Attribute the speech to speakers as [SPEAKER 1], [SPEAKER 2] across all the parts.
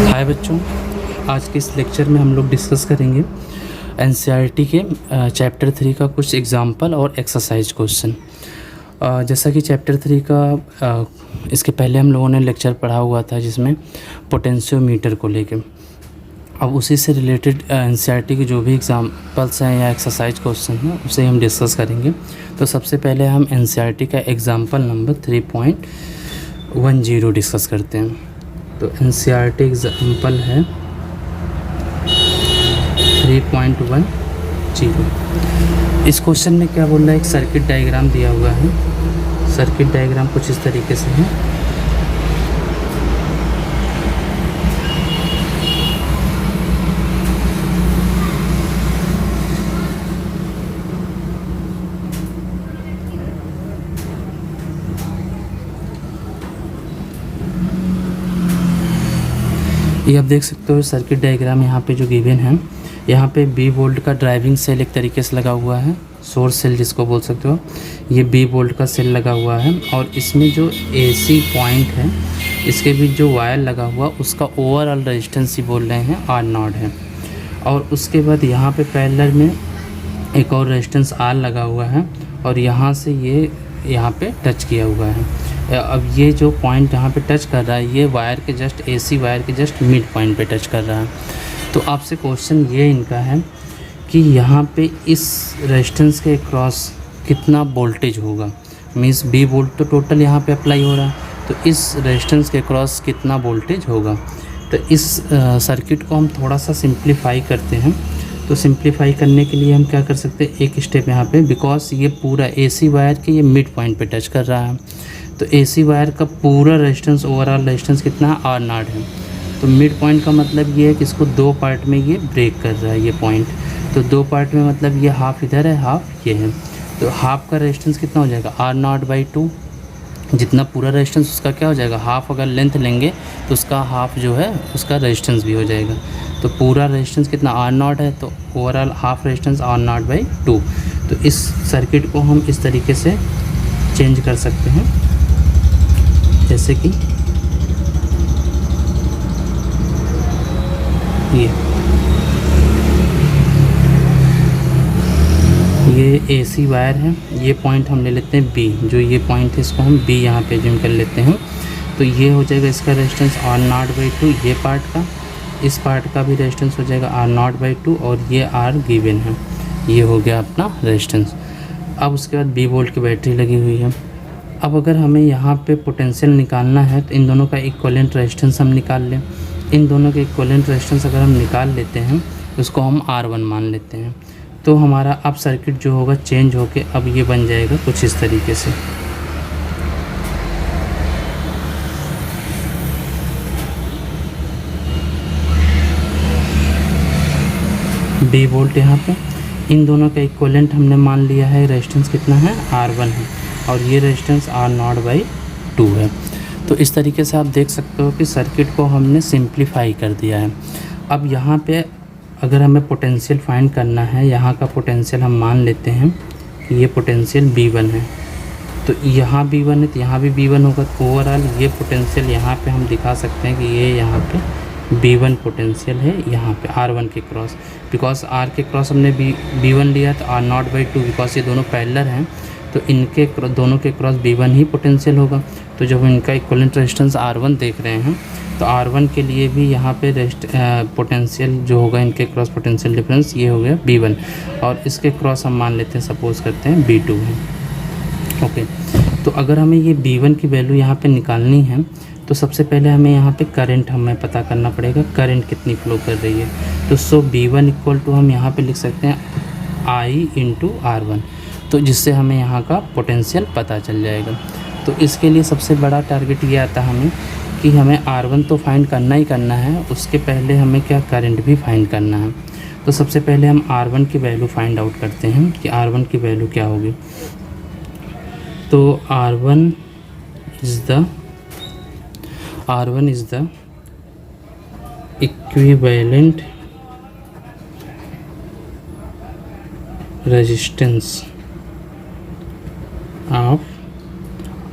[SPEAKER 1] हाय बच्चों, आज के इस लेक्चर में हम लोग डिस्कस करेंगे एनसीईआरटी के चैप्टर 3 का कुछ एग्जाम्पल और एक्सरसाइज क्वेश्चन। जैसा कि चैप्टर 3 का इसके पहले हम लोगों ने लेक्चर पढ़ा हुआ था जिसमें पोटेंशियोमीटर को लेके। अब उसी से रिलेटेड एनसीईआरटी के जो भी एग्जाम्पल्स हैं या एक्सरसाइज क्वेश्चन हैं उसे हम डिस्कस करेंगे। तो सबसे पहले हम एनसीईआरटी का एग्जाम्पल नंबर 3.10 डिस्कस करते हैं। तो एनसीईआरटी एग्जाम्पल है 3.10। इस क्वेश्चन में क्या बोल रहा है, एक सर्किट डायग्राम दिया हुआ है। सर्किट डायग्राम कुछ इस तरीके से है। ये आप देख सकते हो सर्किट डायग्राम यहाँ पे जो गिवन है। यहाँ पे बी वोल्ट का ड्राइविंग सेल एक तरीके से लगा हुआ है, सोर्स सेल जिसको बोल सकते हो। ये बी वोल्ट का सेल लगा हुआ है और इसमें जो एसी पॉइंट है इसके बीच जो वायर लगा हुआ उसका ओवरऑल रेजिस्टेंस ही बोल रहे हैं R0 है। और उसके बाद यहाँ पे पैरेलल में एक और रेजिस्टेंस R लगा हुआ है और यहाँ से ये यहाँ पे टच किया हुआ है। अब ये जो पॉइंट जहाँ पे टच कर रहा है ये वायर के जस्ट एसी वायर के जस्ट मिड पॉइंट पे टच कर रहा है। तो आपसे क्वेश्चन ये इनका है कि यहाँ पे इस रेजिस्टेंस के क्रॉस कितना वोल्टेज होगा। मीन्स बी वोल्ट तो टोटल यहाँ पे अप्लाई हो रहा है, तो इस रेजिस्टेंस के क्रॉस कितना वोल्टेज होगा। तो इस सर्किट को हम थोड़ा सा सिंप्लीफाई करते हैं। तो सिंप्लीफाई करने के लिए हम क्या कर सकते हैं, एक स्टेप यहाँ पे, बिकॉज ये पूरा एसी वायर के ये मिड पॉइंट पे टच कर रहा है। तो एसी वायर का पूरा रेजिस्टेंस ओवरऑल रेजिस्टेंस कितना है, R0 है। तो मिड पॉइंट का मतलब ये है कि इसको दो पार्ट में ये ब्रेक कर रहा है ये पॉइंट। तो दो पार्ट में मतलब ये हाफ इधर है हाफ ये है। तो हाफ का रेजिस्टेंस कितना हो जाएगा, R0/2। जितना पूरा रेजिस्टेंस उसका क्या हो जाएगा, हाफ। अगर लेंथ लेंगे तो उसका हाफ जो है उसका रेजिस्टेंस भी हो जाएगा। तो पूरा रेजिस्टेंस कितना R0 है, तो ओवरऑल हाफ रेजिस्टेंस R0/2। तो इस सर्किट को हम इस तरीके से चेंज कर सकते हैं, जैसे कि ये एसी वायर है। ये पॉइंट हम ले लेते हैं B, जो ये पॉइंट है इसको हम B यहाँ पे जूम कर लेते हैं। तो ये हो जाएगा इसका रेजिस्टेंस R0/2। ये पार्ट का, इस पार्ट का भी रेजिस्टेंस हो जाएगा R0/2 और ये R गिवन है। ये हो गया अपना रेजिस्टेंस। अब उसके बाद B वोल्ट की बैटरी लगी हुई है। अब अगर हमें यहाँ पे पोटेंशियल निकालना है तो इन दोनों का इक्विवेलेंट रेजिस्टेंस हम निकाल लें। इन दोनों के इक्विवेलेंट रेजिस्टेंस अगर हम निकाल लेते हैं उसको हम R1 मान लेते हैं। तो हमारा अब सर्किट जो होगा चेंज होके अब ये बन जाएगा कुछ इस तरीके से। B वोल्ट यहाँ पे, इन दोनों का इक्विवेलेंट हमने मान लिया है। रेजिस्टेंस कितना है, R1 है और ये रेजिस्टेंस R0/2 है। तो इस तरीके से आप देख सकते हो कि सर्किट को हमने सिंप्लीफाई कर दिया है। अब यहाँ पे अगर हमें पोटेंशियल फाइंड करना है, यहाँ का पोटेंशियल हम मान लेते हैं कि ये पोटेंशियल B1 है। तो यहाँ B1 है तो यहाँ भी B1 होगा। तो ओवरऑल ये पोटेंशियल यहाँ पे हम दिखा सकते हैं कि ये यहाँ पे B1 पोटेंशियल है यहाँ पे R1 के क्रॉस। बिकॉज R के क्रॉस हमने B1 लिया तो R0/2, बिकॉज ये दोनों पैरेलल हैं तो इनके दोनों के क्रॉस B1 ही पोटेंशियल होगा। तो जब इनका इक्विवेलेंट रेजिस्टेंस R1 देख रहे हैं तो R1 के लिए भी यहाँ पे पोटेंशियल जो होगा इनके क्रॉस पोटेंशियल डिफरेंस ये हो गया B1 और इसके क्रॉस हम मान लेते हैं, सपोज करते हैं B2 है। ओके, तो अगर हमें ये B1 की वैल्यू यहाँ पे निकालनी है तो सबसे पहले हमें यहाँ पे करंट हमें पता करना पड़ेगा, करंट कितनी फ्लो कर रही है। तो सो B1 इक्वल टू हम यहाँ पे लिख सकते हैं I/R1, तो जिससे हमें यहाँ का पोटेंशियल पता चल जाएगा। तो इसके लिए सबसे बड़ा टारगेट ये आता है हमें कि हमें R1 तो फाइंड करना ही करना है, उसके पहले हमें क्या करंट भी फाइंड करना है। तो सबसे पहले हम R1 की वैल्यू फाइंड आउट करते हैं कि R1 की वैल्यू क्या होगी। तो R1 is the equivalent resistance of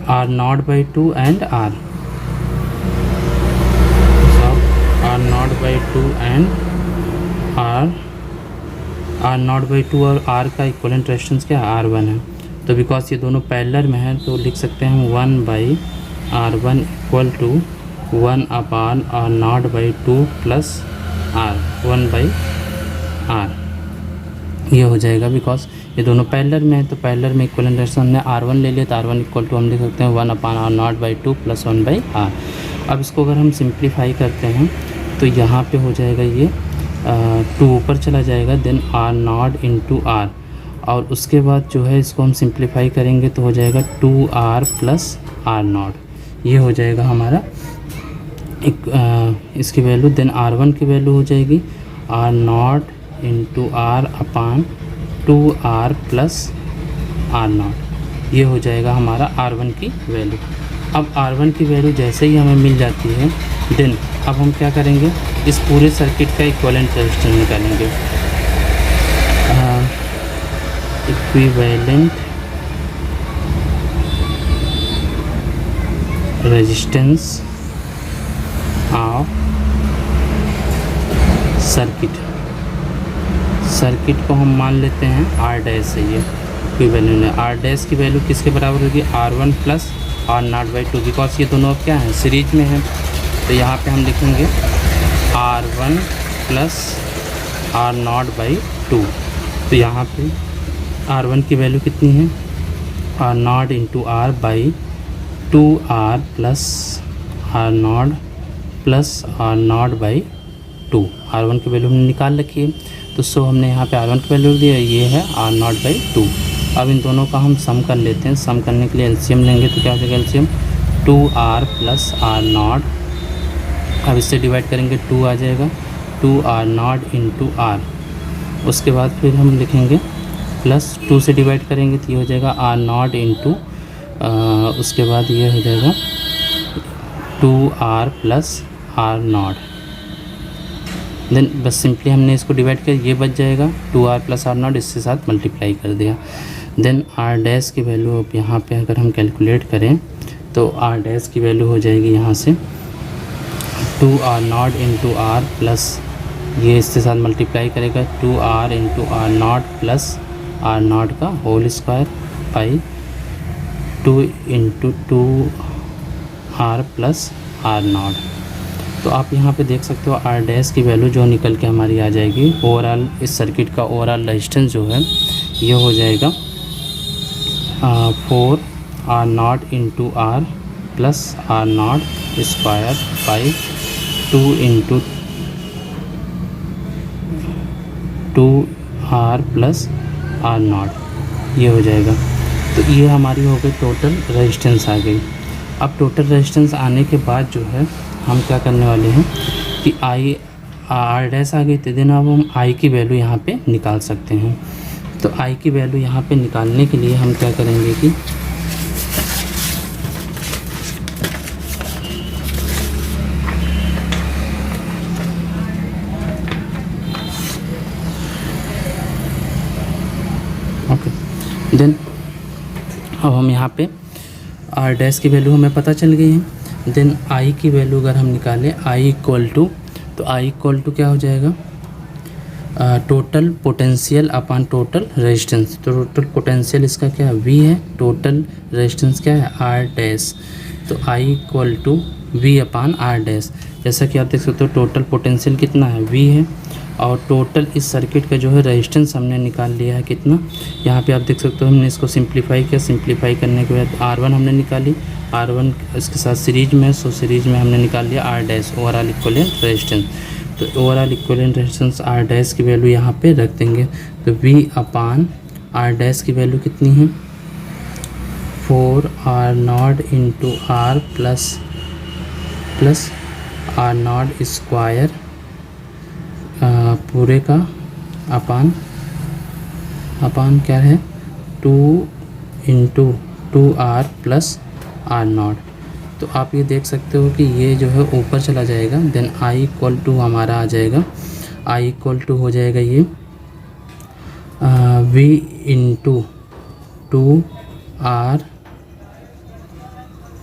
[SPEAKER 1] R0/2 and R. So R0 2 and R not by 2 और आर का इक्वलेंट रेजिस्टेंस क्या है R1 है। तो बिकॉज ये दोनों पैरेलल में हैं तो लिख सकते हैं 1/R1 equal to 1/R not by 2 plus R 1/R। ये हो जाएगा बिकॉज ये दोनों पैरेलल में है तो पैरेलल में इक्वलेंट रेजिस्टेंस हमने R1 ले लिया तो R1 इक्वल टू हम लिख सकते हैं 1/R not by 2 plus 1/R। अब इसको अगर हम सिंप्लीफाई करते हैं तो यहाँ पे हो जाएगा ये 2 ऊपर चला जाएगा, then R not into R, और उसके बाद जो है इसको हम सिंप्लीफाई करेंगे तो हो जाएगा 2R प्लस R नॉट। ये हो जाएगा हमारा इसकी वैल्यू। देन R1 की वैल्यू हो जाएगी R not into R upon 2R plus R not. ये हो जाएगा हमारा R1 की वैल्यू। अब R1 की वैल्यू जैसे ही हमें मिल जाती है देन अब हम क्या करेंगे, इस पूरे सर्किट का इक्विवेलेंट रेजिस्टेंस निकालेंगे। इक्विवेलेंट रेजिस्टेंस ऑफ सर्किट को हम मान लेते हैं R डैश है, ये इक्विवेलेंट है। R डैश की वैल्यू किसके बराबर होगी, R1 plus R not by 2, because ये दोनों अब क्या हैं सीरीज में हैं। तो यहाँ पे हम लिखेंगे R1 plus R not by 2। तो यहाँ पे R1 की वैल्यू कितनी है, R not into R by 2R plus R naught plus R not by 2। R1 की वैल्यू हमने निकाल रखी है तो सो हमने यहाँ पे R1 की वैल्यू दी है, ये है R नॉट बाई 2। अब इन दोनों का हम सम कर लेते हैं। सम करने के लिए एलसीएम लेंगे तो क्या हो जाएगा LCM 2R plus R not. अब इससे डिवाइड करेंगे 2 आ जाएगा, 2R नॉट इंटू R। उसके बाद फिर हम लिखेंगे प्लस 2 से डिवाइड करेंगे तो ये हो जाएगा R नॉट इंटू उसके बाद ये हो जाएगा 2R plus R not. Then बस सिंपली हमने इसको डिवाइड किया, ये बच जाएगा 2R प्लस R नॉट, इसके साथ मल्टीप्लाई कर दिया। देन R डैश की वैल्यू अब यहाँ पे अगर हम कैलकुलेट करें तो R डैश की वैल्यू हो जाएगी यहाँ से 2R not into R plus ये इसके साथ मल्टीप्लाई करेगा 2R into R naught plus R naught का whole square by 2 into 2R plus R naught. तो आप यहाँ पे देख सकते हो R डैश की वैल्यू जो निकल के हमारी आ जाएगी, ओवरऑल इस सर्किट का ओवरऑल रेजिस्टेंस जो है ये हो जाएगा 4R naught into R plus R naught square by 2 into 2R plus R not. ये हो जाएगा। तो ये हमारी हो गई टोटल रेजिस्टेंस आ गई। अब टोटल रेजिस्टेंस आने के बाद जो है हम क्या करने वाले हैं कि R डैश आ गई तो देन अब हम I की वैल्यू यहाँ पे निकाल सकते हैं। तो I की वैल्यू यहाँ पे निकालने के लिए हम क्या करेंगे कि ओके देन अब हम यहाँ पे R डैश की वैल्यू हमें पता चल गई है। देन I की वैल्यू अगर हम निकालें I इक्वल टू, तो I इक्वल टू क्या हो जाएगा टोटल पोटेंशियल अपान टोटल रेजिस्टेंस। तो टोटल पोटेंशियल इसका क्या है V है, टोटल रेजिस्टेंस क्या है R डैश। तो I equal to V upon R dash. जैसा कि आप देख सकते हो टोटल पोटेंशियल कितना है V है, और टोटल इस सर्किट का जो है रेजिस्टेंस हमने निकाल लिया है कितना। यहाँ पे आप देख सकते हो हमने इसको सिंप्लीफाई किया, सिंप्लीफाई करने के बाद R1 हमने निकाली, R1 इसके साथ सीरीज में, सो सीरीज में हमने निकाल लिया R dash overall equivalent resistance. तो overall equivalent resistance R dash की वैल्यू यहाँ पे रख देंगे। तो V अपान R डैश की वैल्यू कितनी है 4R naught into R plus R naught square पूरे का अपान क्या है 2 into 2R plus R naught. तो आप ये देख सकते हो कि ये जो है ऊपर चला जाएगा। देन I इक्वल टू हमारा आ जाएगा, I इक्वल टू हो जाएगा ये V into 2R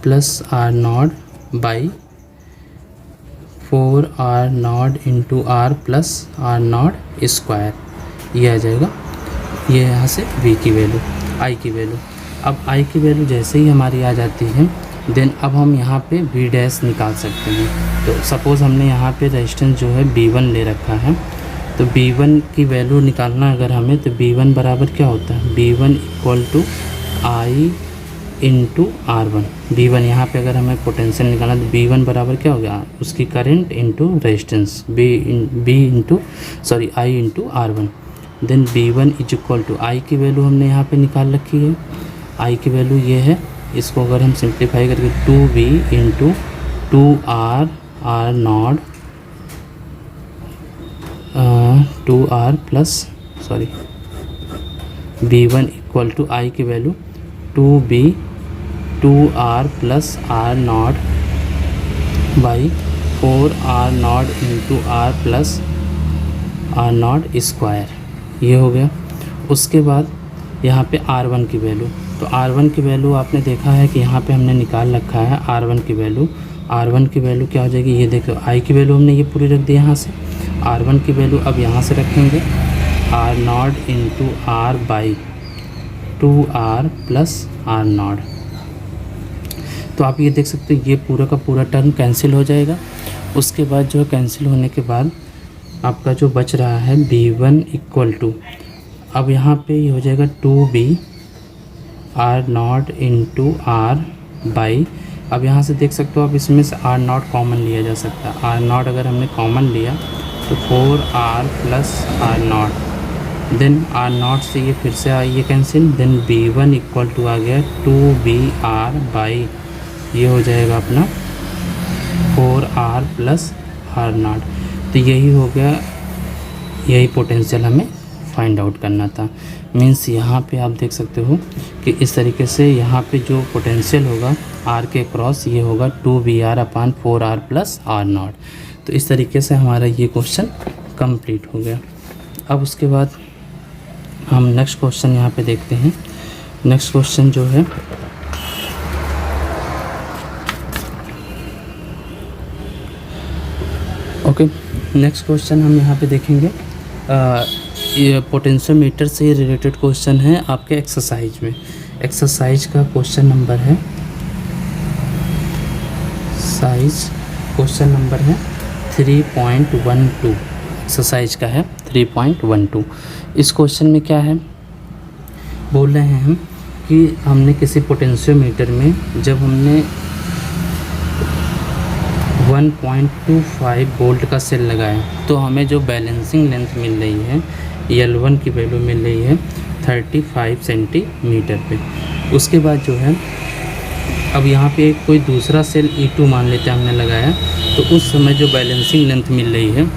[SPEAKER 1] plus R not by 4r0 into R plus r0 square, ये आ जाएगा। ये यहाँ से v की वैल्यू, i की वैल्यू। अब i की वैल्यू जैसे ही हमारी आ जाती है, देन अब हम यहाँ पे v डैश निकाल सकते हैं। तो सपोज़ हमने यहाँ पे रेजिस्टेंस जो है b1 ले रखा है, तो b1 की वैल्यू निकालना अगर हमें, तो b1 बराबर क्या होता है, b1 equal to i into R1। b1 यहाँ पे अगर हमें पोटेंशियल निकालना, तो b1 बराबर क्या हो गया, उसकी current into resistance i into R1। Then b1 is equal to i की वैल्यू हमने यहाँ पे निकाल रखी है, i की वैल्यू ये है। इसको अगर हम सिंप्लीफाई करके 2v into 2r r0 2r plus b1 equal to i की value 2b 2r plus r0 by 4r0 into r plus r0 square, ये हो गया। उसके बाद यहाँ पे r1 की वैल्यू, तो r1 की वैल्यू आपने देखा है कि यहाँ पे हमने निकाल रखा है r1 की वैल्यू। r1 की वैल्यू क्या हो जाएगी, ये देखो i की वैल्यू हमने ये पूरी रख दी यहाँ से। r1 की वैल्यू अब यहाँ से रखेंगे r0 into r by 2r plus r0। तो आप ये देख सकते हो ये पूरा का पूरा टर्म कैंसिल हो जाएगा। उसके बाद जो है कैंसिल होने के बाद आपका जो बच रहा है b1 इक्वल टू, अब यहाँ पे ये हो जाएगा 2b r0 into r by, अब यहाँ से देख सकते हो आप इसमें से r0 कॉमन लिया जा सकता है। r0 अगर हमने कॉमन लिया तो 4r plus r0, then r0 से ये फिर से ये cancel, then b1 equal to आ गया 2br बाई, ये हो जाएगा अपना 4r प्लस r0। तो यही हो गया, यही पोटेंशियल हमें फाइंड आउट करना था। मीन्स यहाँ पे आप देख सकते हो कि इस तरीके से यहाँ पे जो पोटेंशियल होगा r के क्रॉस, ये होगा 2br अपान 4r प्लस r0। तो इस तरीके से हमारा ये क्वेश्चन कंप्लीट हो गया। अब उसके बाद हम नेक्स्ट क्वेश्चन यहाँ पे देखते हैं। नेक्स्ट क्वेश्चन जो है ओके, नेक्स्ट क्वेश्चन हम यहाँ पे देखेंगे। ये पोटेंशियोमीटर से रिलेटेड क्वेश्चन है आपके एक्सरसाइज में। एक्सरसाइज का क्वेश्चन नंबर है, क्वेश्चन नंबर है 3.12, एक्सरसाइज का है 3.12। इस क्वेश्चन में क्या है, बोल रहे हैं हम कि हमने किसी पोटेंशियोमीटर में जब हमने 1.25 वोल्ट का सेल लगाया, तो हमें जो बैलेंसिंग लेंथ मिल रही है L1 की वैल्यू मिल रही है 35 सेंटीमीटर पे। उसके बाद जो है अब यहाँ पे कोई दूसरा सेल E2 मान लेते हैं हमने लगाया, तो उस समय जो बैलेंसिंग लेंथ मिल रही है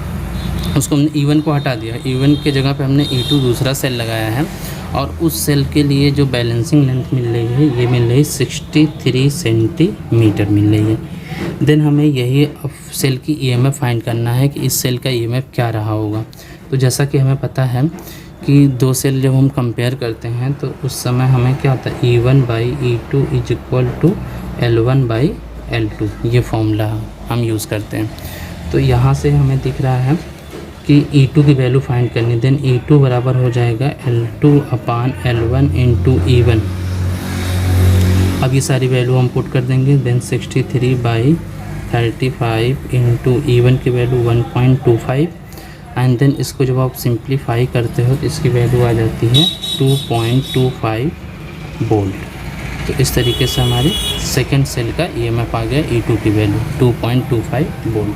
[SPEAKER 1] उसको हमने E1 को हटा दिया, E1 के जगह पे हमने E2 दूसरा सेल लगाया है, और उस सेल के लिए जो बैलेंसिंग लेंथ मिल रही है ये मिल रही है 63 सेंटीमीटर मिल रही है। देन हमें यही सेल की EMF फाइंड करना है कि इस सेल का EMF क्या रहा होगा। तो जैसा कि हमें पता है कि दो सेल जब हम कंपेयर करते हैं तो उस समय हमें क्या होता है, E1 by E2 is equal to L1 by L2, ये फॉर्मूला हम यूज़ करते हैं। तो यहाँ से हमें दिख रहा है कि E2 की वैल्यू फाइंड करनी, देन E2 बराबर हो जाएगा L2 अपान L1 इंटू E1। अब ये सारी वैल्यू हम पुट कर देंगे, देन 63 बाई 35 इंटू E1 की वैल्यू 1.25, एंड देन इसको जब आप सिंप्लीफाई करते हो तो इसकी वैल्यू आ जाती है 2.25 वोल्ट। तो इस तरीके से हमारे सेकेंड सेल का EMF आ गया E2 की वैल्यू 2.25 वोल्ट।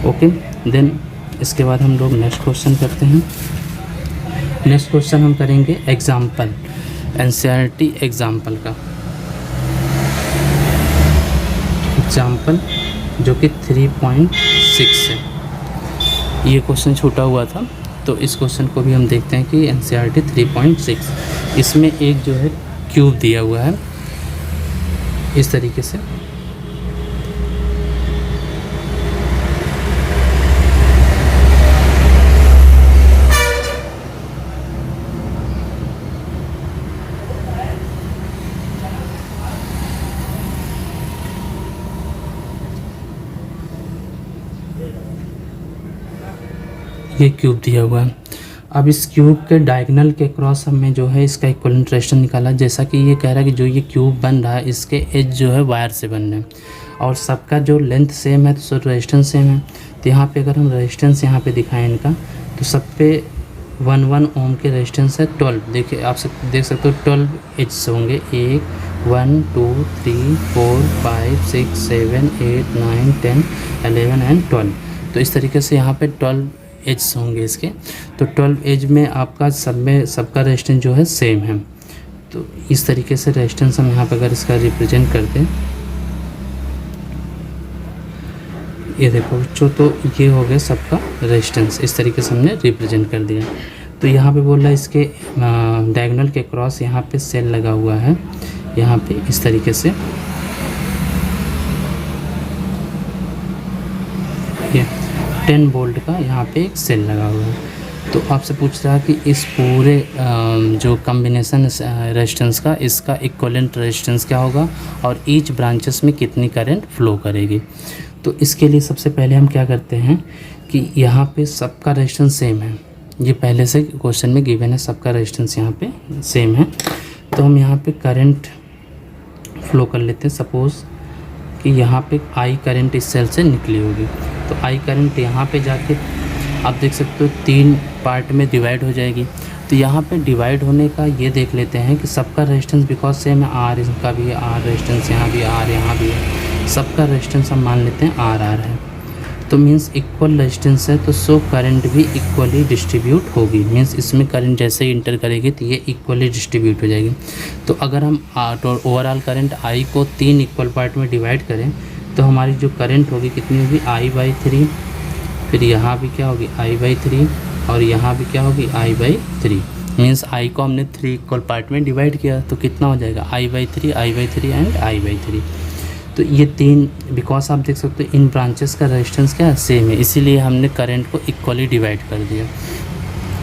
[SPEAKER 1] ओके, देन इसके बाद हम लोग नेक्स्ट क्वेश्चन करते हैं। नेक्स्ट क्वेश्चन हम करेंगे एग्जाम्पल, NCERT एग्जाम्पल का एग्जाम्पल जो कि 3.6 है। ये क्वेश्चन छूटा हुआ था, तो इस क्वेश्चन को भी हम देखते हैं कि NCERT 3.6, इसमें एक जो है क्यूब दिया हुआ है इस तरीके से। ये क्यूब दिया हुआ है। अब इस क्यूब के डायगोनल के क्रॉस हमें जो है इसका इक्विवेलेंट रेजिस्टेंस निकाला। जैसा कि ये कह रहा है कि जो ये क्यूब बन रहा है इसके एज जो है वायर से बन रहे हैं और सबका जो लेंथ सेम है तो रेजिस्टेंस सेम है। तो यहाँ पे अगर हम रेजिस्टेंस यहाँ पे दिखाएं इनका तो सब पे 1 ओम के रेजिस्टेंस है 12। देखिए आप देख सकते हो 12 एज होंगे। 1 2 3 4 5 6 7 8 9 10 11 एंड 12। तो इस तरीके से यहाँ पे 12 एज होंगे इसके। तो 12 एज में आपका सबका रेजिस्टेंस जो है सेम है। तो इस तरीके से रेजिस्टेंस हम यहाँ पे अगर इसका रिप्रेजेंट करते हैं, ये देखो बच्चों, तो ये हो गया सबका रेजिस्टेंस। इस तरीके से हमने रिप्रेजेंट कर दिया। तो यहाँ पे बोल रहा है इसके डायगोनल के क्रॉस यहाँ पे सेल लगा हुआ है, यहाँ पे इस तरीके से ये 10 वोल्ट का यहाँ पे एक सेल लगा हुआ है। तो आपसे पूछ रहा है कि इस पूरे जो कॉम्बिनेशन रेजिस्टेंस का इसका इक्विवेलेंट रेजिस्टेंस क्या होगा और ईच ब्रांचेस में कितनी करंट फ्लो करेगी। तो इसके लिए सबसे पहले हम क्या करते हैं कि यहाँ पे सबका रेजिस्टेंस सेम है। ये पहले से क्वेश्चन में गिवन है, सबका रेजिस्टेंस यहाँ पे सेम है। तो हम यहाँ पे करंट फ्लो कर लेते हैं। सपोज़ कि यहाँ पे आई करंट इस सेल से निकली होगी, तो आई करंट यहाँ पे जाके आप देख सकते हो 3 पार्ट में डिवाइड हो जाएगी। तो यहाँ पे डिवाइड होने का ये देख लेते हैं कि सबका रेजिस्टेंस बिकॉज सेम है, आर इनका भी है, आर रेजिस्टेंस यहाँ भी, आर यहाँ भी है, सबका रेजिस्टेंस हम मान लेते हैं आर है। तो मीन्स इक्वल रेजिस्टेंस है, तो सो करंट भी इक्वली डिस्ट्रीब्यूट होगी। मीन्स इसमें करंट जैसे ही इंटर करेगी तो ये इक्वली डिस्ट्रीब्यूट हो जाएगी। तो अगर हम ओवरऑल करंट आई को 3 इक्वल पार्ट में डिवाइड करें तो हमारी जो करंट होगी कितनी होगी, I/3। फिर यहाँ भी क्या होगी, I/3 और यहाँ भी क्या होगी, I/3। मीन्स आई को हमने 3 इक्वल पार्ट में डिवाइड किया तो कितना हो जाएगा, I/3 एंड I/3। तो ये 3 बिकॉज आप देख सकते हो इन ब्रांचेस का रेजिस्टेंस क्या है, सेम है, इसीलिए हमने करंट को इक्वली डिवाइड कर दिया।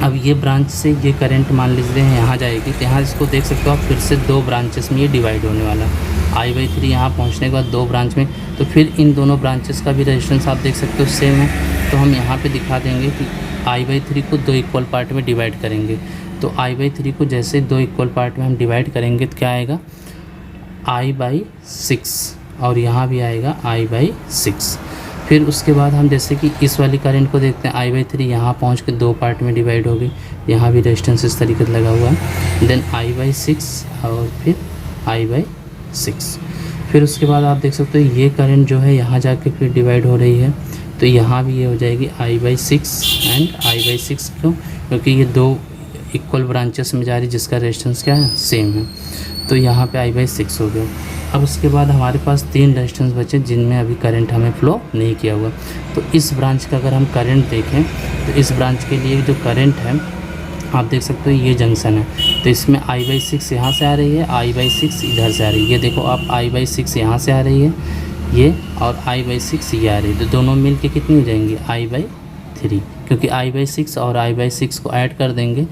[SPEAKER 1] अब ये ब्रांच से ये करंट मान लीजिए यहाँ जाएगी तो यहाँ इसको देख सकते हो आप फिर से 2 ब्रांचेस में ये डिवाइड होने वाला है। I/3 यहाँ पहुँचने के बाद 2 ब्रांच में, तो फिर इन दोनों ब्रांचेस का भी रेजिस्टेंस आप देख सकते हो सेम है। तो हम यहाँ पे दिखा देंगे कि I/3 को 2 इक्वल पार्ट में डिवाइड करेंगे। तो I/3 को जैसे 2 इक्वल पार्ट में हम डिवाइड करेंगे तो क्या आएगा, I/6 और यहाँ भी आएगा I/6। फिर उसके बाद हम जैसे कि इस वाली करंट को देखते हैं, I/3 यहाँ पहुँच के 2 पार्ट में डिवाइड होगी, यहाँ भी रेजिस्टेंस इस तरीके से लगा हुआ है। देन I/6 और फिर I/6। फिर उसके बाद आप देख सकते हो ये करंट जो है यहाँ जाके फिर डिवाइड हो रही है, तो यहाँ भी ये हो जाएगी I/6 एंड I/6। क्यों, क्योंकि ये 2 इक्वल ब्रांचेस में जा रही जिसका रेजिस्टेंस क्या है, सेम है। तो यहाँ पे I/6 हो गया। अब उसके बाद हमारे पास 3 रेजिस्टेंस बचे जिनमें अभी करंट हमें फ्लो नहीं किया हुआ। तो इस ब्रांच का अगर हम करंट देखें तो इस ब्रांच के लिए जो करंट है आप देख सकते हो ये जंक्शन है, तो इसमें I/6 यहाँ से आ रही है, I/6 इधर से आ रही है। ये देखो आप I/6 यहाँ से आ रही है ये, और I/6 ये आ रही है, तो दोनों मिल के कितनी हो जाएंगी, I/3। क्योंकि I/6 और I/6 को ऐड कर देंगे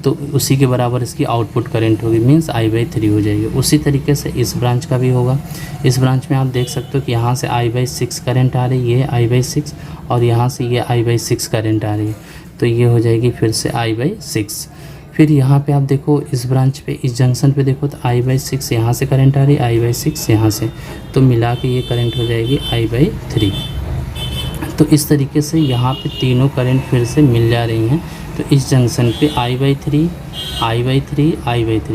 [SPEAKER 1] तो उसी के बराबर इसकी आउटपुट करंट होगी, मींस I/3 हो जाएगी। उसी तरीके से इस ब्रांच का भी होगा। इस ब्रांच में आप देख सकते हो कि यहाँ से I/6 करंट आ रही है, ये I/6, और यहाँ से ये I/6 करंट आ रही है, तो ये हो जाएगी फिर से I/6। फिर यहाँ पे आप देखो इस ब्रांच पे, इस जंक्शन पे देखो तो I/6 यहाँ से करंट आ रही है, I/6 यहाँ से, तो मिला के ये करंट हो जाएगी I/3। तो इस तरीके से यहाँ पे तीनों करंट फिर से मिल जा रही हैं। तो इस जंक्शन पे I/3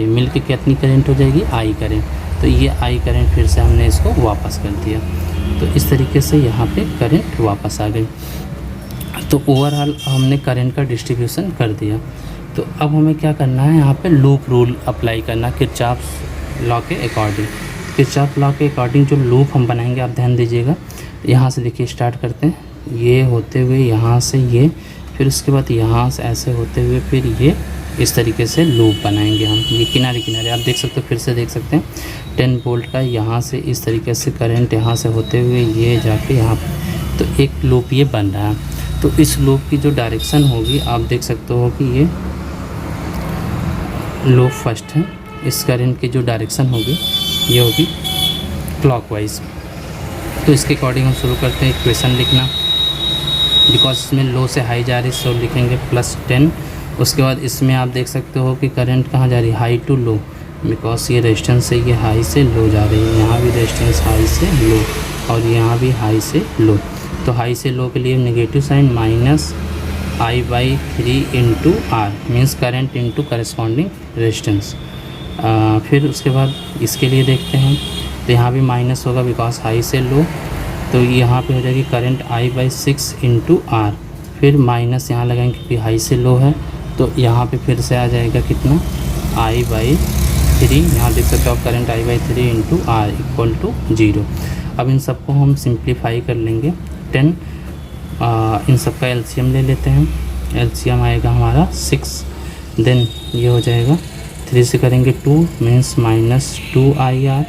[SPEAKER 1] मिल के कितनी करंट हो जाएगी, I करंट। तो ये I करंट फिर से हमने इसको वापस कर दिया। तो इस तरीके से यहाँ पे करंट वापस आ गई। तो ओवरऑल हमने करंट का डिस्ट्रीब्यूशन कर दिया। तो अब हमें क्या करना है, यहाँ पे लूप रूल अप्लाई करना किरचॉफ लॉ के अकॉर्डिंग। किरचॉफ लॉ के अकॉर्डिंग जो लूप हम बनाएंगे आप ध्यान दीजिएगा। यहाँ से देखिए स्टार्ट करते हैं, ये होते हुए यहाँ से ये, फिर उसके बाद यहाँ से ऐसे होते हुए फिर ये, इस तरीके से लूप बनाएंगे हम। ये किनारे किनारे आप देख सकते हो, फिर से देख सकते हैं 10 वोल्ट का यहाँ से इस तरीके से करंट यहाँ से होते हुए ये जाके यहाँ पे, तो एक लूप ये बन रहा है। तो इस लूप की जो डायरेक्शन होगी आप देख सकते हो कि ये लूप फर्स्ट है। इस करंट की जो डायरेक्शन होगी ये होगी क्लॉकवाइज। तो इसके अकॉर्डिंग हम शुरू करते हैं इक्वेशन लिखना। बिकॉज इसमें लो से हाई जा रही है, सो लिखेंगे +10। उसके बाद इसमें आप देख सकते हो कि करंट कहाँ जा रही है, हाई टू लो, बिकॉज ये रेजिस्टेंस है, ये हाई से लो जा रही है। यहाँ भी रेजिस्टेंस हाई से लो और यहाँ भी हाई से लो। तो हाई से लो के लिए negative sign -I/3 into R means current into corresponding resistance. फिर उसके बाद इसके लिए देखते हैं, तो यहाँ भी माइनस होगा बिकॉज हाई से लो, तो यहाँ पे हो जाएगी करंट I/6 इंटू R। फिर माइनस यहाँ लगाएंगे क्योंकि हाई से लो है, तो यहाँ पे फिर से आ जाएगा कितना, I/3। यहाँ देख सकते हो आप करंट I/3 इंटू R = 0। अब इन सबको हम सिंप्लीफाई कर लेंगे 10। इन सब का एलसीएम ले लेते हैं। एलसीएम आएगा हमारा 6, देन ये हो जाएगा 3 से करेंगे 2 मीन्स -2IR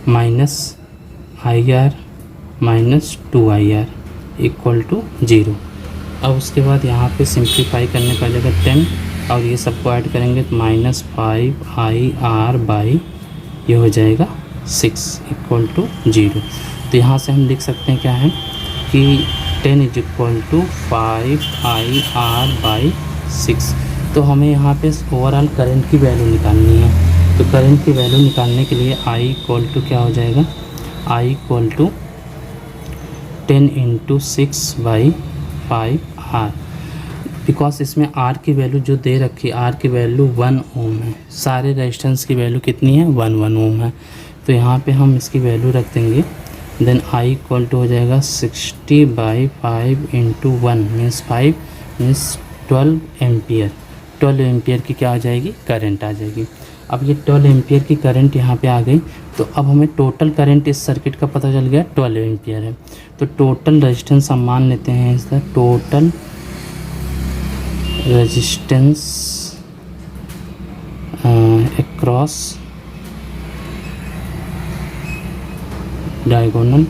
[SPEAKER 1] -IR -2IR = 0। अब उसके बाद यहाँ पे सिंप्लीफाई करने पर जगह 10 और ये सबको ऐड करेंगे तो -5IR ये हो जाएगा 6 = 0। तो यहाँ से हम लिख सकते हैं क्या है कि 10 = 5IR/6। तो हमें यहाँ पे ओवरऑल करंट की वैल्यू निकालनी है। तो करंट की वैल्यू निकालने के लिए I = क्या हो जाएगा, I = 10 × 6/5R। बिकॉज इसमें R की वैल्यू जो दे रखी है, R की वैल्यू 1 ओम है, सारे रेजिस्टेंस की वैल्यू कितनी है, 1 ओम है। तो यहाँ पे हम इसकी वैल्यू रख देंगे, देन I = हो जाएगा 60/5 × 1 मीन्स 5 मीन्स 12 एम्पियर। 12 एम्पियर की क्या आ जाएगी, करंट आ जाएगी। अब ये 12 एम्पियर की करंट यहाँ पे आ गई, तो अब हमें टोटल करंट इस सर्किट का पता चल गया 12 एम्पियर है। तो टोटल रेजिस्टेंस हम मान लेते हैं इसका, टोटल रेजिस्टेंस अक्रॉस डायगोनल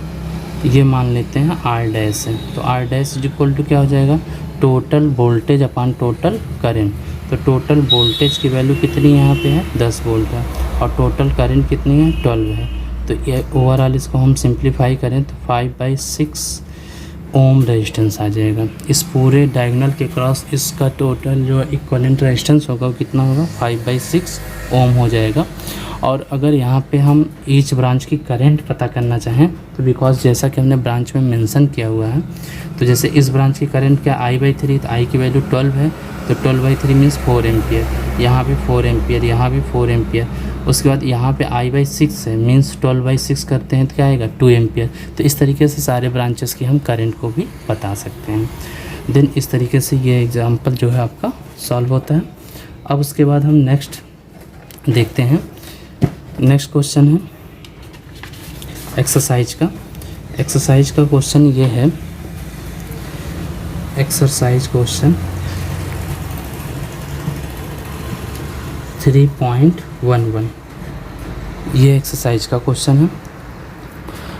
[SPEAKER 1] ये मान लेते हैं R डैश है। तो R डैश = क्या हो जाएगा, total voltage upon total current. तो टोटल वोल्टेज की वैल्यू कितनी यहाँ पे है, 10 वोल्ट है, और टोटल करंट कितनी है, 12 है। तो ये ओवरऑल इसको हम सिंप्लीफाई करें तो 5/6 ओम रेजिस्टेंस आ जाएगा। इस पूरे डायगोनल के क्रॉस इसका टोटल जो इक्विवेलेंट रेजिस्टेंस होगा वो कितना होगा, 5/6 ओम हो जाएगा। और अगर यहाँ पे हम ईच ब्रांच की करंट पता करना चाहें तो बिकॉज जैसा कि हमने ब्रांच में मेंशन किया हुआ है, तो जैसे इस ब्रांच की करंट क्या I/3, तो I की वैल्यू 12 है, तो 12/3 मीन्स 4 एम्पियर, यहाँ भी 4 एम्पियर, यहाँ भी 4 एम्पियर। उसके बाद यहाँ पे I/6 है मीन्स 12/6 करते हैं तो क्या आएगा, 2 एम्पियर। तो इस तरीके से सारे ब्रांचेस की हम करंट को भी बता सकते हैं। देन इस तरीके से ये एग्जाम्पल जो है आपका सॉल्व होता है। अब उसके बाद हम नेक्स्ट देखते हैं। नेक्स्ट क्वेश्चन है एक्सरसाइज का। एक्सरसाइज का क्वेश्चन ये है, एक्सरसाइज क्वेश्चन 3.11 ये एक्सरसाइज का क्वेश्चन है।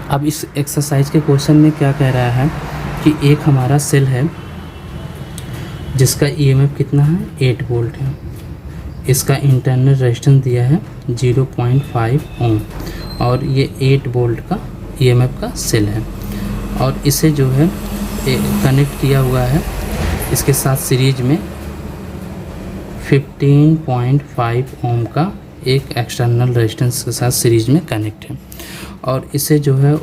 [SPEAKER 1] अब इस एक्सरसाइज के क्वेश्चन में क्या कह रहा है कि एक हमारा सेल है जिसका EMF कितना है, 8 वोल्ट है। इसका इंटरनल रेजिस्टेंस दिया है 0.5 ओम और ये 8 वोल्ट का EMF का सेल है, और इसे जो है कनेक्ट किया हुआ है इसके साथ सीरीज में 15.5 ओम का एक एक्सटर्नल रेजिस्टेंस के साथ सीरीज में कनेक्ट है, और इसे जो है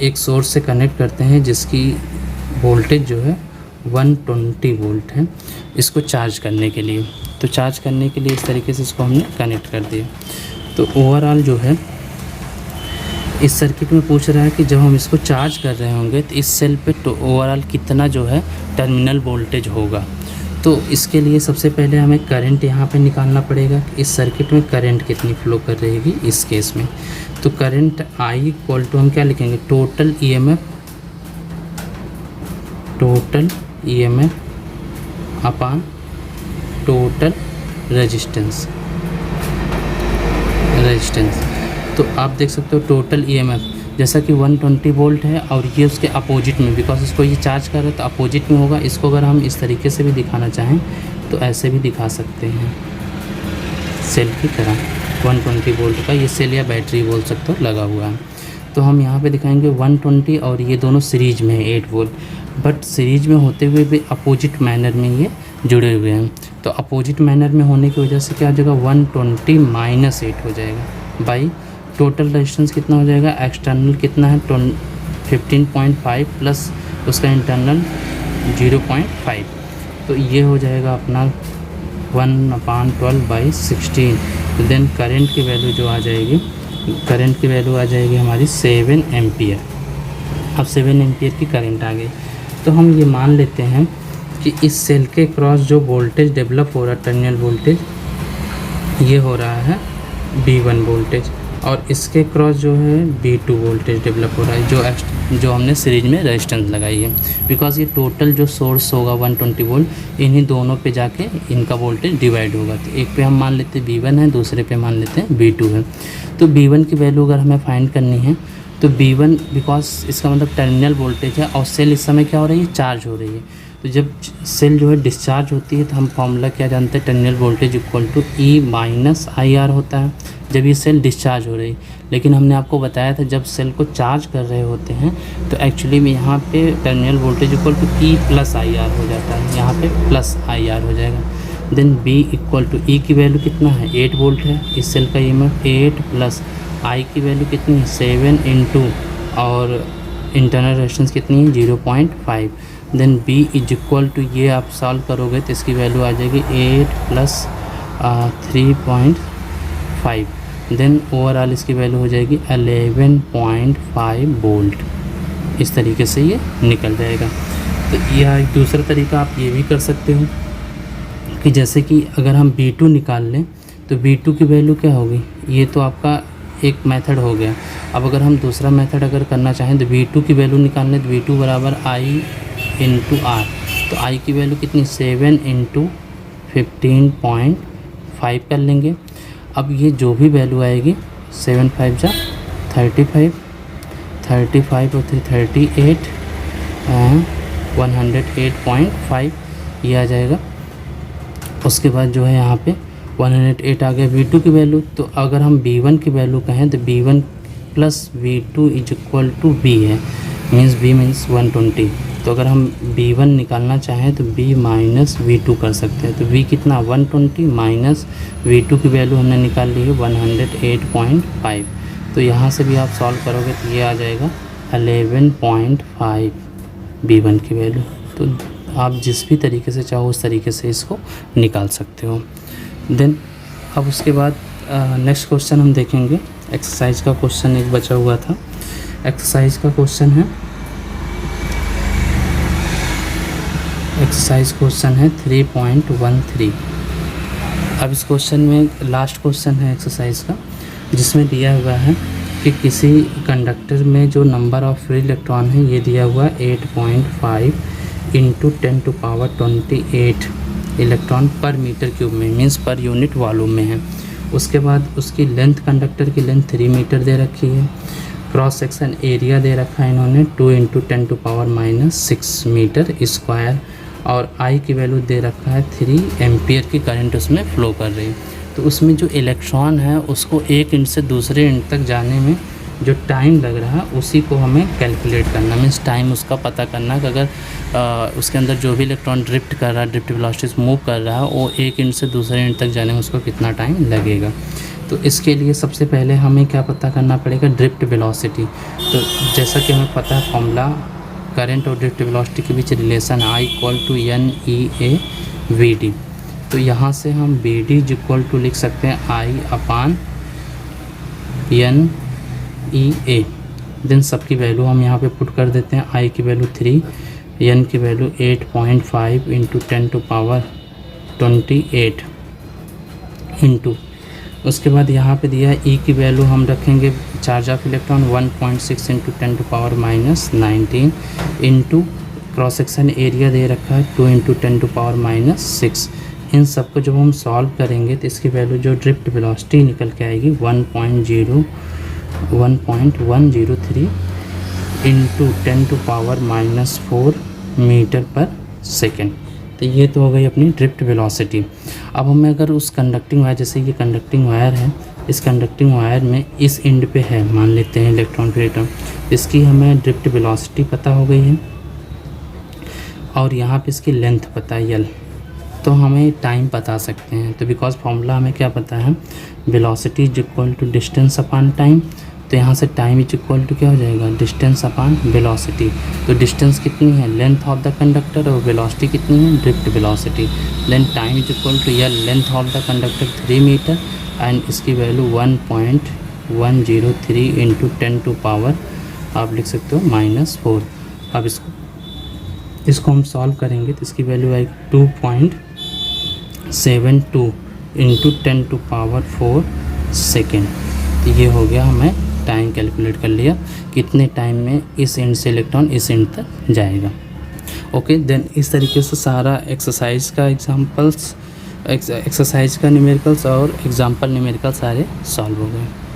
[SPEAKER 1] एक सोर्स से कनेक्ट करते हैं जिसकी वोल्टेज जो है 120 वोल्ट है, इसको चार्ज करने के लिए। तो चार्ज करने के लिए इस तरीके से इसको हमने कनेक्ट कर दिया। तो ओवरऑल जो है इस सर्किट में पूछ रहा है कि जब हम इसको चार्ज कर रहे होंगे तो इस सेल पे तो ओवरऑल कितना जो है टर्मिनल वोल्टेज होगा। तो इसके लिए सबसे पहले हमें करंट यहाँ पे निकालना पड़ेगा कि इस सर्किट में करंट कितनी फ्लो कर रहेगी इस केस में। तो करंट I = हम क्या लिखेंगे, total EMF upon total resistance. तो आप देख सकते हो टोटल EMF जैसा कि 120 वोल्ट है और ये उसके अपोजिट में, बिकॉज इसको ये चार्ज कर रहा है तो अपोजिट में होगा। इसको अगर हम इस तरीके से भी दिखाना चाहें तो ऐसे भी दिखा सकते हैं, सेल की तरह 120 वोल्ट का ये सेल या बैटरी बोल सकते हो लगा हुआ है। तो तो हम यहाँ पे दिखाएंगे 120 और ये दोनों सीरीज में है 8 वोल्ट, बट सीरीज में होते हुए भी अपोजिट मैनर में ये जुड़े हुए हैं। तो अपोजिट मैनर में होने की वजह से क्या हो जाएगा, 120 माइनस 8 हो जाएगा बाई टोटल रेजिस्टेंस कितना हो जाएगा, एक्सटर्नल कितना है 15.5 प्लस उसका इंटरनल 0.5, तो ये हो जाएगा अपना 1/12/16। देन करंट की वैल्यू जो आ जाएगी, करंट की वैल्यू आ जाएगी हमारी 7 एम्पियर। अब 7 एम्पियर की करंट आ गई, तो हम ये मान लेते हैं कि इस सेल के क्रॉस जो वोल्टेज डेवलप हो रहा है, टर्मिनल वोल्टेज, ये हो रहा है B1 वोल्टेज, और इसके क्रॉस जो है B2 वोल्टेज डेवलप हो रहा है, जो हमने सीरीज में रेजिस्टेंस लगाई है। बिकॉज ये टोटल जो सोर्स होगा 120 वोल्ट, इन्हीं दोनों पे जाके इनका वोल्टेज डिवाइड होगा। तो एक पे हम मान लेते हैं B1 है, दूसरे पे मान लेते हैं B2 है। तो B1 की वैल्यू अगर हमें फाइंड करनी है तो B1, बिकॉज इसका मतलब टर्मिनल वोल्टेज है और सेल इस समय क्या हो रही है, चार्ज हो रही है। तो जब सेल जो है डिस्चार्ज होती है तो हम फॉर्मूला क्या जानते हैं, terminal voltage equal to E minus IR होता है जब ये सेल डिस्चार्ज हो रही। लेकिन हमने आपको बताया था जब सेल को चार्ज कर रहे होते हैं तो एक्चुअली में यहाँ पे terminal voltage equal to E plus IR हो जाता है, यहाँ पे प्लस IR हो जाएगा। Then B equal to E की वैल्यू कितना है, 8 वोल्ट है इस सेल का EMF, 8 प्लस I की वैल्यू कितनी है 7 इंटू और इंटरनल रेजिस्टेंस कितनी है 0.5। Then B is equal to, ये आप सॉल्व करोगे तो इसकी वैल्यू आ जाएगी 8 प्लस 3.5। देन ओवरऑल इसकी वैल्यू हो जाएगी 11.5 वोल्ट। इस तरीके से ये निकल जाएगा। तो यह एक दूसरा तरीका आप ये भी कर सकते हो कि जैसे कि अगर हम B2 निकाल लें तो B2 की वैल्यू क्या होगी, ये तो आपका एक मेथड हो गया। अब अगर हम दूसरा मेथड अगर करना चाहें तो B2 की वैल्यू निकालने, तो B2 बराबर I इंटू R। तो I की वैल्यू कितनी, 7 इंटू 15.5 कर लेंगे। अब ये जो भी वैल्यू आएगी 7 5 जा 35, 35 और 3 38, 108.5 ये आ जाएगा। उसके बाद जो है यहाँ पे 108 आ गया V2 की वैल्यू। तो अगर हम B1 की वैल्यू कहें तो B1 plus V2 is equal to B है, मीन्स B मीन्स 120। तो अगर हम B1 निकालना चाहें तो B माइनस V2 कर सकते हैं। तो V कितना 120 माइनस V2 की वैल्यू हमने निकाल ली है 108.5। तो यहाँ से भी आप सॉल्व करोगे तो ये आ जाएगा 11.5 B1 की वैल्यू। तो आप जिस भी तरीके से चाहो उस तरीके से इसको निकाल सकते हो। देन अब उसके बाद नेक्स्ट क्वेश्चन हम देखेंगे। एक्सरसाइज का क्वेश्चन एक बचा हुआ था। एक्सरसाइज का क्वेश्चन है, एक्सरसाइज क्वेश्चन है 3.13। अब इस क्वेश्चन में लास्ट क्वेश्चन है एक्सरसाइज का, जिसमें दिया हुआ है कि किसी कंडक्टर में जो नंबर ऑफ फ्री इलेक्ट्रॉन है ये दिया हुआ है 8.5 इंटू 10⁻28 इलेक्ट्रॉन पर मीटर क्यूब में, मीन्स पर यूनिट वॉल्यूम में है। उसके बाद उसकी लेंथ, कंडक्टर की लेंथ 3 मीटर दे रखी है। क्रॉस सेक्शन एरिया दे रखा है इन्होंने 2 इंटू 10⁻6 मीटर स्क्वायर, और आई की वैल्यू दे रखा है 3 एम्पियर की करंट उसमें फ़्लो कर रही है। तो उसमें जो इलेक्ट्रॉन है उसको एक इंच से दूसरे इंच तक जाने में जो टाइम लग रहा है उसी को हमें कैलकुलेट करना, मीन्स टाइम उसका पता करना कि अगर उसके अंदर जो भी इलेक्ट्रॉन ड्रिफ्ट कर रहा है, ड्रिफ्ट वेलोसिटी मूव कर रहा है, वो एक इंच से दूसरे इंच तक जाने में उसको कितना टाइम लगेगा। तो इसके लिए सबसे पहले हमें क्या पता करना पड़ेगा, ड्रिफ्ट वेलोसिटी। तो जैसा कि हमें पता है फॉर्मूला करंट और ड्रिफ्ट वेलोसिटी के बीच relation I equal to NEA/VD। तो यहाँ से हम BD इक्वल टू लिख सकते हैं I/NEA। देन सबकी वैल्यू हम यहाँ पे पुट कर देते हैं। I की वैल्यू 3, N की वैल्यू 8.5 इंटू 10⁻28 इंटू, उसके बाद यहाँ पे दिया है E की वैल्यू हम रखेंगे charge of electron 1.6 into 10⁻19 into cross section area दे रखा है 2 इंटू 10⁻6। इन सब को जब हम सॉल्व करेंगे तो इसकी वैल्यू जो ड्रिफ्ट वेलोसिटी निकल के आएगी 1.103 इंटू 10⁻4 मीटर पर सेकेंड। तो ये तो हो गई अपनी ड्रिफ्ट वेलोसिटी। अब हमें अगर उस कंडक्टिंग वायर, जैसे ये कंडक्टिंग वायर है, इस कंडक्टिंग वायर में इस एंड पे है, मान लेते हैं इलेक्ट्रॉन प्रोटॉन, इसकी हमें ड्रिफ्ट वेलोसिटी पता हो गई है और यहाँ पे इसकी लेंथ पता है L, तो हमें टाइम बता सकते हैं। तो बिकॉज फॉर्मूला हमें क्या पता है, velocity is equal to distance upon time, तो यहाँ से टाइम इज इक्वल टू क्या हो जाएगा, डिस्टेंस अपॉन वेलोसिटी। तो डिस्टेंस कितनी है, लेंथ ऑफ द कंडक्टर, और वेलोसिटी कितनी है, drift velocity. Then time is equal to L, length of the conductor 3 metre and इसकी वैल्यू 1.103 इंटू 10 टू पावर आप लिख सकते हो -4। अब इसको हम सॉल्व करेंगे तो इसकी वैल्यू आएगी 2.72 इंटू 10 टू पावर 4 सेकेंड। तो ये हो गया, हमें टाइम कैलकुलेट कर लिया कितने टाइम में इस एंड से इलेक्ट्रॉन इस एंड तक जाएगा। ओके, देन इस तरीके से सारा एक्सरसाइज का न्यूमेरिकल्स और एग्जाम्पल न्यूमेरिकल सारे सॉल्व हो गए।